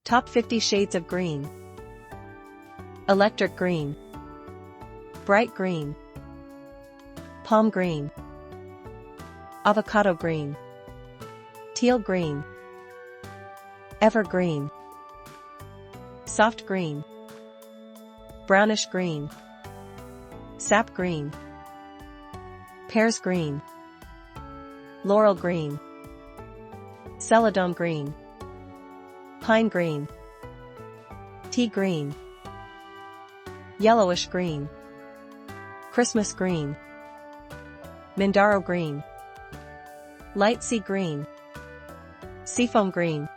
Top 50 shades of green. Electric green, bright green, palm green, avocado green, teal green, evergreen, soft green, brownish green, sap green, pears green, laurel green, celadon green, pine green, tea green, yellowish green, Christmas green, Mindaro green, light sea green, seafoam green,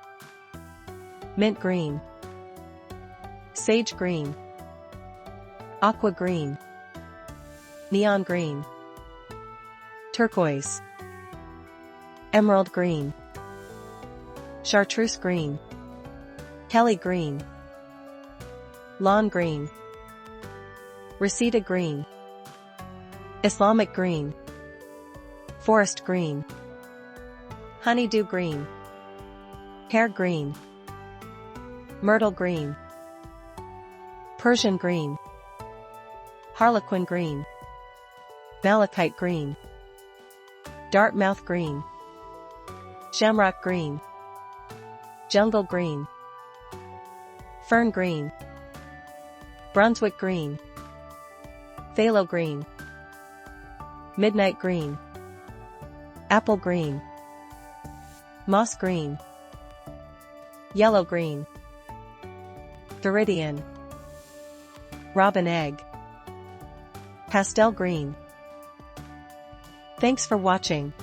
mint green, sage green, aqua green, neon green, turquoise, emerald green, chartreuse green, Kelly green, lawn green, Reseda green, Islamic green, forest green, honeydew green, pear green, myrtle green, Persian green, harlequin green, malachite green, Dartmouth green, shamrock green, jungle green, fern green, Brunswick green, phthalo green, midnight green, apple green, moss green, yellow green, viridian, robin egg, pastel green. Thanks for watching.